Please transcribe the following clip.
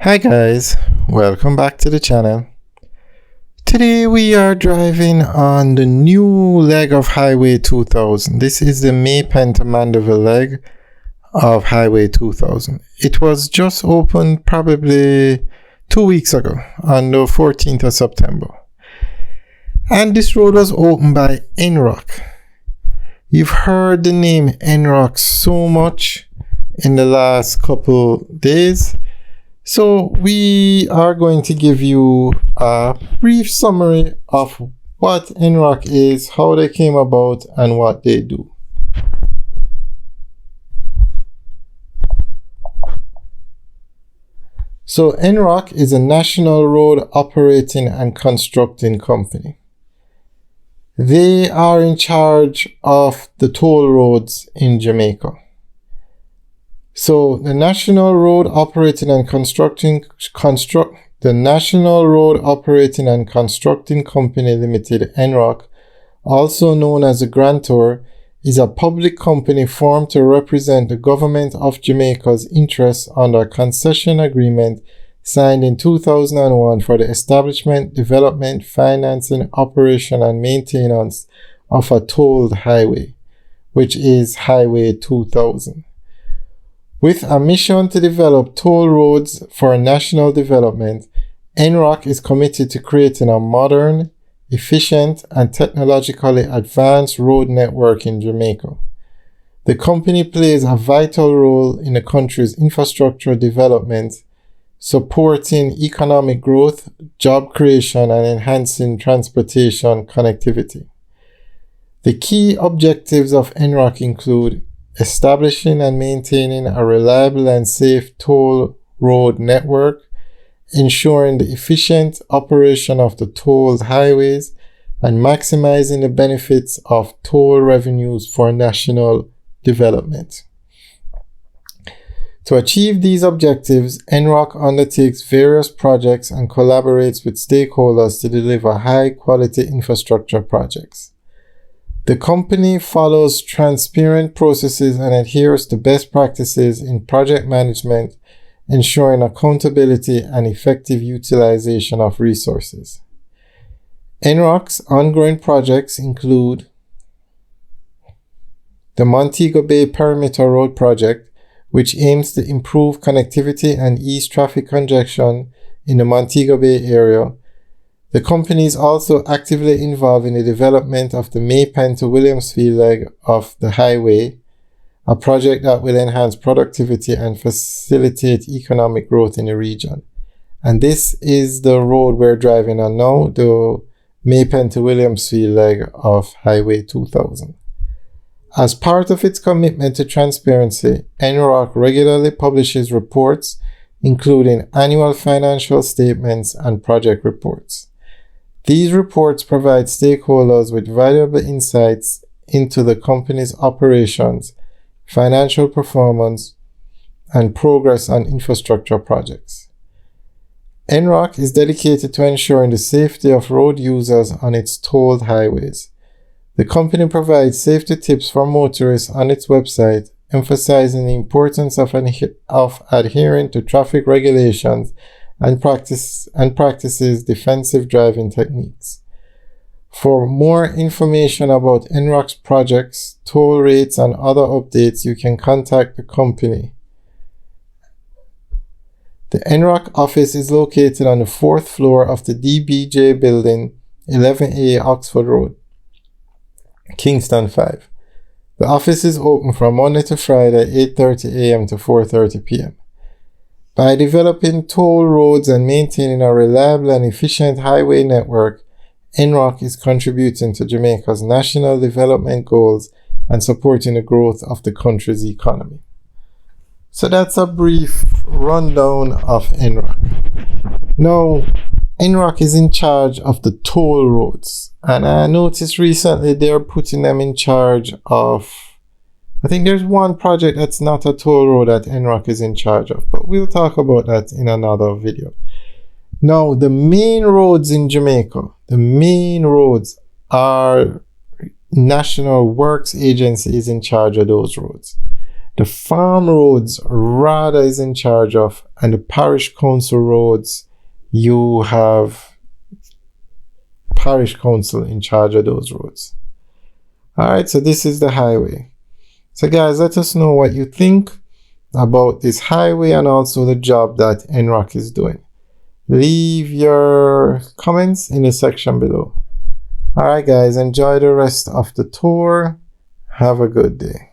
Hi guys, welcome back to the channel. Today we are driving on the new leg of Highway 2000. This is the Maypen to Mandeville leg of Highway 2000. It was just opened probably 2 weeks ago on the 14th of September. And this road was opened by NROCC. You've heard the name NROCC so much in the last couple days. So we are going to give you a brief summary of what NROCC is, how they came about, and what they do. So NROCC is a national road operating and constructing company. They are in charge of the toll roads in Jamaica. So the National Road Operating and Constructing Company Limited, NROCC, also known as a grantor, is a public company formed to represent the government of Jamaica's interests under a concession agreement signed in 2001 for the establishment, development, financing, operation, and maintenance of a tolled highway, which is Highway 2000. With a mission to develop toll roads for national development, NROCC is committed to creating a modern, efficient, and technologically advanced road network in Jamaica. The company plays a vital role in the country's infrastructure development, supporting economic growth, job creation, and enhancing transportation connectivity. The key objectives of NROCC include establishing and maintaining a reliable and safe toll road network, ensuring the efficient operation of the tolled highways, and maximizing the benefits of toll revenues for national development. To achieve these objectives, NROCC undertakes various projects and collaborates with stakeholders to deliver high-quality infrastructure projects. The company follows transparent processes and adheres to best practices in project management, ensuring accountability and effective utilization of resources. NROCC's ongoing projects include the Montego Bay Perimeter Road Project, which aims to improve connectivity and ease traffic congestion in the Montego Bay area. The company is also actively involved in the development of the Maypen to Williamsfield leg of the highway, a project that will enhance productivity and facilitate economic growth in the region. And this is the road we're driving on now, the Maypen to Williamsfield leg of Highway 2000. As part of its commitment to transparency, NROCC regularly publishes reports, including annual financial statements and project reports. These reports provide stakeholders with valuable insights into the company's operations, financial performance, and progress on infrastructure projects. NROCC is dedicated to ensuring the safety of road users on its tolled highways. The company provides safety tips for motorists on its website, emphasizing the importance of adhering to traffic regulations and practices defensive driving techniques. For more information about NROCC's projects, toll rates, and other updates, you can contact the company. The NROCC office is located on the 4th floor of the DBJ building, 11A Oxford Road, Kingston 5. The office is open from Monday to Friday, 8:30 a.m. to 4:30 p.m. By developing toll roads and maintaining a reliable and efficient highway network, NROCC is contributing to Jamaica's national development goals and supporting the growth of the country's economy. So that's a brief rundown of NROCC. Now, NROCC is in charge of the toll roads, and I noticed recently they're putting them in charge of, I think there's one project that's not a toll road that NROCC is in charge of, but we'll talk about that in another video. Now, the main roads in Jamaica, the main roads are National Works Agency is in charge of those roads. The farm roads, RADA is in charge of, and the parish council roads, you have parish council in charge of those roads. Alright, so this is the highway. So guys, let us know what you think about this highway and also the job that NROCC is doing. Leave your comments in the section below. Alright guys, enjoy the rest of the tour. Have a good day.